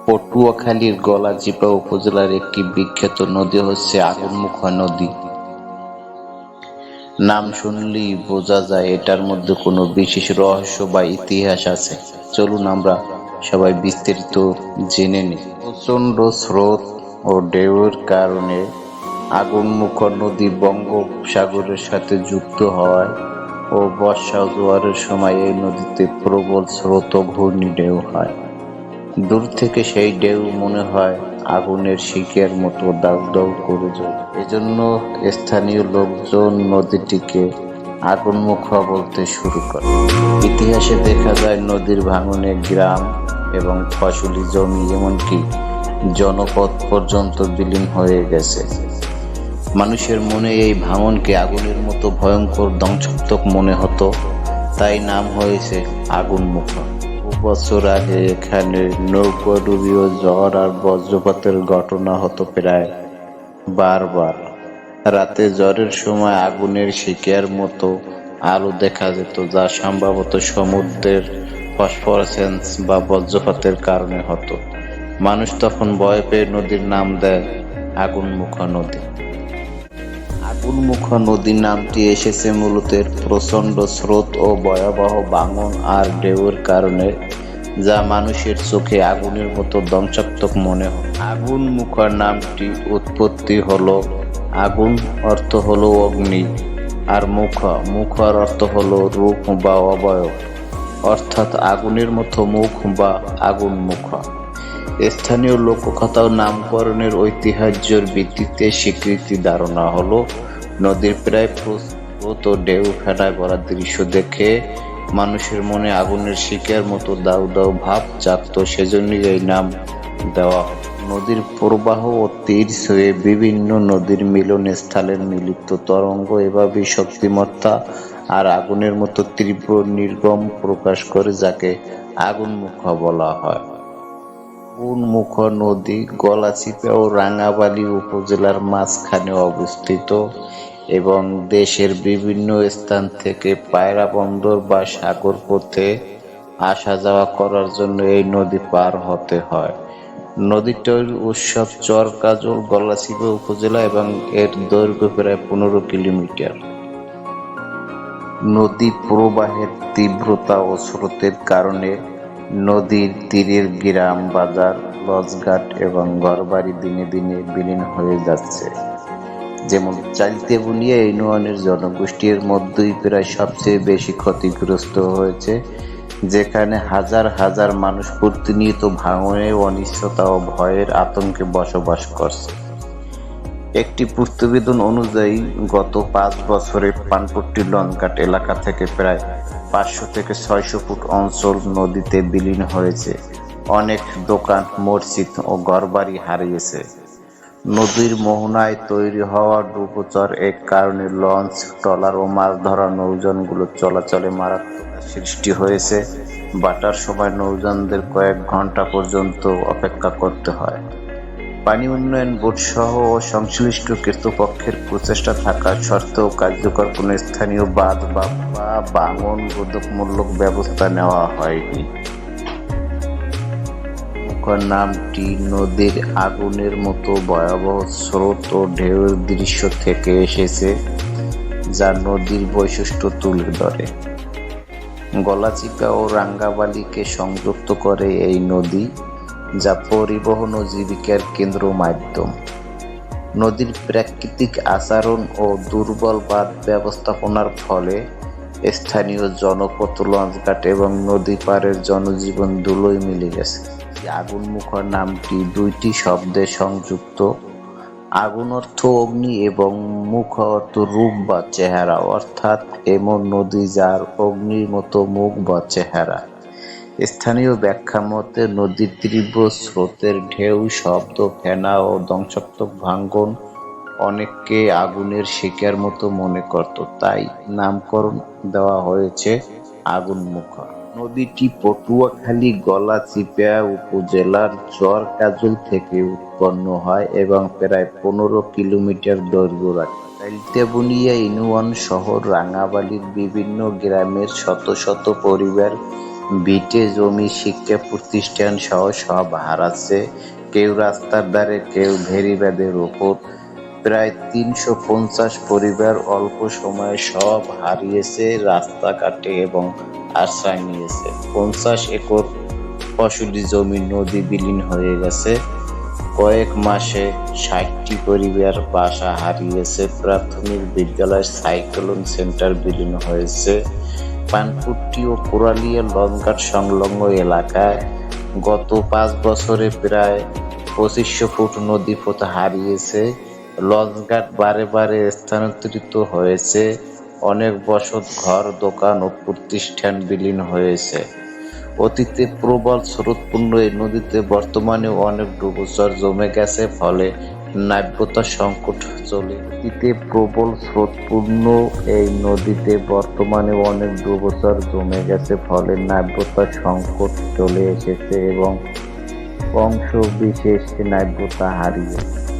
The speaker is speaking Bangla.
পটুয়াখালীর গলাচিপা উপজেলার একটি বিখ্যাত নদী হচ্ছে আগুনমুখা নদী। নাম শুনলেই বোঝা যায় এটার মধ্যে কোনো বিশেষ রহস্য বা ইতিহাস আছে। চলুন আমরা সবাই বিস্তারিত জেনে নিই। প্রচণ্ড স্রোত ও ঢেউয়ের কারণে আগুনমুখা নদী বঙ্গোপসাগরের সাথে যুক্ত হওয়ায় ও বর্ষা ও জোয়ারের সময় এই নদীতে প্রবল স্রোত ও ঘূর্ণিঢেউ হয়। দূর থেকে সেই ঢেউ মনে হয় আগুনের শিখার মতো দাউ দাউ করে জ্বলে। এজন্য স্থানীয় লোকজন নদীটিকে আগুনমুখা বলতে শুরু করে। ইতিহাসে দেখা যায় নদীর ভাঙনে গ্রাম এবং ফসলি জমি এমনকি জনপদ পর্যন্ত বিলীন হয়ে গেছে। মানুষের মনে এই ভাঙনকে আগুনের মতো ভয়ঙ্কর ধ্বংসাত্মক মনে হতো, তাই নাম হয়েছে আগুনমুখা। বছর আগে এখানে নৌকাডুবি ও ঝড় আর বজ্রপাতের ঘটনা হতো প্রায় বারবার। রাতে ঝড়ের সময় আগুনের শিখার মতো আলো দেখা যেত, যা সম্ভবত সমুদ্রের ফসফরাসেন্স বা বজ্রপাতের কারণে হতো। মানুষ তখন ভয় পেয়ে নদীর নাম দেয় আগুনমুখা নদী। আগুনমুখা নদী নামটি এসেছে মূলত এর প্রচণ্ড স্রোত ও ভয়াবহ ভাঙন আর ঢেউয়ের কারণে, যা মানুষের চোখে আগুনের মতো ধ্বংসাত্মক মনে হয়। আগুনমুখা নামটি উৎপত্তি হলো আগুন অর্থ হলো অগ্নি, আর মুখার অর্থ হলো রূপ বা অবয়ব, অর্থাৎ আগুনের মতো মুখ বা আগুনমুখা। স্থানীয় লোককথা ও নামকরণের ঐতিহ্যের ভিত্তিতে স্বীকৃতি ধারণা হলো নদীর প্রায় স্রোত ও ঢেউ ফেনায় ভরা দৃশ্য দেখে মানুষের মনে আগুনের শিখার মতো দাউ দাউ ভাব জাগত, সেজন্যই এই নাম দেওয়া হয়। নদীর প্রবাহ ও তীর ছুঁয়ে বিভিন্ন নদীর মিলনস্থলের মিলিত তরঙ্গ এভাবেই শক্তিমত্তা আর আগুনের মতো তীব্র নির্গম প্রকাশ করে, যাকে আগুনমুখা বলা হয়। আগুনমুখা নদী গলাচিপা ও রাঙ্গাবালী উপজেলার মাঝখানে অবস্থিত এবং দেশের বিভিন্ন স্থান থেকে পায়রা বন্দর বা সাগর পথে আসা যাওয়া করার জন্য এই নদী পার হতে হয়। নদীটির উৎস চরকাজল গলাচিপা উপজেলা এবং এর দৈর্ঘ্য প্রায় 15 কিলোমিটার। নদী প্রবাহের তীব্রতা ও স্রোতের কারণে নদীর তীরের গ্রাম, বাজার, লঞ্চঘাট এবং ঘরবাড়ি দিনে দিনে বিলীন হয়ে যাচ্ছে। যেমন চাইতেবুনিয়া ইউনিয়নের জনগোষ্ঠী এর মধ্যেই প্রায় সবচেয়ে বেশি ক্ষতিগ্রস্ত হয়েছে, যেখানে হাজার হাজার মানুষ প্রতিনিয়ত ভাঙনে, অনিশ্চয়তা ও ভয়ের আতঙ্কে বসবাস করছে। একটি প্রতিবেদন অনুযায়ী গত 5 বছরে পানপট্টি লঞ্চঘাট এলাকা থেকে প্রায় 500 থেকে 600 ফুট অঞ্চল নদীতে বিলীন হয়েছে। অনেক দোকান, মসজিদ ও ঘরবাড়ি হারিয়েছে। নদীর মোহনায় তৈরি হওয়া ডুবোচর এক কারণে লঞ্চ, ট্রলার ও মাছ ধরার নৌযানগুলো চলাচলে মারাত্মক সৃষ্টি হয়েছে। ভাটার সময় নৌযানদের কয়েক ঘন্টা পর্যন্ত অপেক্ষা করতে হয়। পানি উন্নয়ন বোর্ড সহ সংশ্লিষ্ট কর্তৃপক্ষের প্রচেষ্টা থাকা সত্ত্বেও কার্যকর কোনো স্থানীয় বাঁধ বা ভাঙন রোধকমূলক ব্যবস্থা নেওয়া হয়নি। নামটি নদীর আগুনের মতো ভয়াবহ স্রোত ও ঢেউয়ের দৃশ্য থেকে এসেছে, যা নদীর বৈশিষ্ট্য তুলে ধরে। গলাচিপা ও রাঙ্গাবালীকে সংযুক্ত করে এই নদী, যা পরিবহন ও জীবিকার কেন্দ্র মাধ্যম। নদীর প্রাকৃতিক আচরণ ও দুর্বল বাঁধ ব্যবস্থাপনার ফলে স্থানীয় জনপথ, লঞ্চঘাট এবং নদী পাড়ের জনজীবন ধুলোয় মিলে গেছে। আগুনমুখা নামটি দুইটি শব্দে সংযুক্ত। আগুন অর্থ অগ্নি এবং মুখা অর্থ রূপ বা চেহারা, অর্থাৎ এমন নদী যার অগ্নির মতো মুখ বা চেহারা। স্থানীয় ব্যাখ্যা মতে নদীর তীব্র স্রোতের ঢেউ, শব্দ, ফেনা ও ধ্বংসাত্মক ভাঙন অনেককে আগুনের শিখার মতো মনে করত, তাই নামকরণ দেওয়া হয়েছে আগুনমুখা। নদীটি পটুয়াখালী গলাচিপা উপজেলার চরকাজল থেকে উৎপন্ন হয় এবং প্রায় 15 কিলোমিটার দৈর্ঘ্য রাখে। চাইতেবুনিয়া ইউনিয়ন শহর রাঙ্গাবালীর বিভিন্ন গ্রামের শত শত পরিবার ভিটে জমি, শিক্ষা প্রতিষ্ঠান সহ সব হারাচ্ছে, কেউ রাস্তার ধারে, কেউ ভেরিবাঁধের ওপর। প্রায় ৩৫০ পরিবার অল্প সময়ে সব হারিয়েছে, রাস্তাঘাটে এবং আশ্রয় নিয়েছে। ৫০ একর ফসলি জমি নদী বিলীন হয়ে গেছে। কয়েক মাসে ৬০টি পরিবার বাসা হারিয়েছে। প্রাথমিক বিদ্যালয়, সাইক্লোন সেন্টার বিলীন হয়েছে। পানপুট্টি ও কোরালিয়া লঞ্চঘাট সংলগ্ন এলাকায় গত ৫ বছরে প্রায় ২৫০০ ফুট নদীপথ হারিয়েছে। লঞ্চঘাট বারে বারে স্থানান্তরিত হয়েছে। অনেক বসত ঘর, দোকান ও প্রতিষ্ঠান বিলীন হয়েছে। অতীতে প্রবল স্রোতপূর্ণ এই নদীতে বর্তমানে অনেক ডুবোচর জমে গেছে, ফলে নাব্যতা সংকট চলে। অতীতে প্রবল স্রোতপূর্ণ এই নদীতে বর্তমানে অনেক ডুবোচর জমে গেছে, ফলে নাব্যতা সংকট চলে এসেছে এবং অংশ বিশেষ নাব্যতা হারিয়েছে।